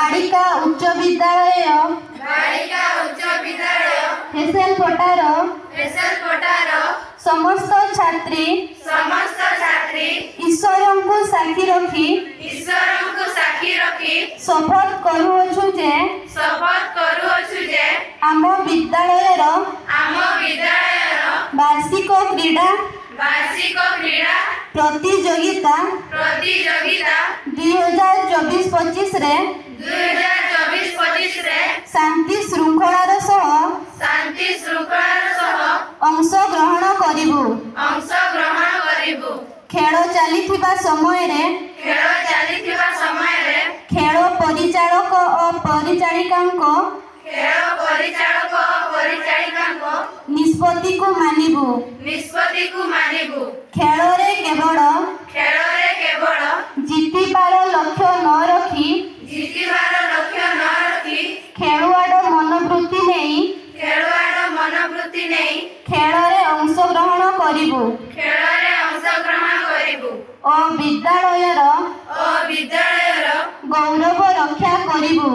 बालिका उच्च विद्यालय हेसेलपटार समस्त छात्री ईश्वर को साक्षी रखी शपथ करूछु जे आम विद्यालयर वार्षिक क्रीड़ा प्रतियोगिता 2024-25 रे शांति श्रृंखलार सह अंशग्रहण करिबु। खेल चलिथिबा समय रे खेल परिचालक और परिचालिकांको निष्पत्ति को मानिबु। खेल रे केवल जीतिबार लक्ष्य न रखी खेलुआड़ मनोवृत्ति नहीं खेल रे अंशग्रहण करिबु और विद्यालयर गौरव रक्षा करिबु।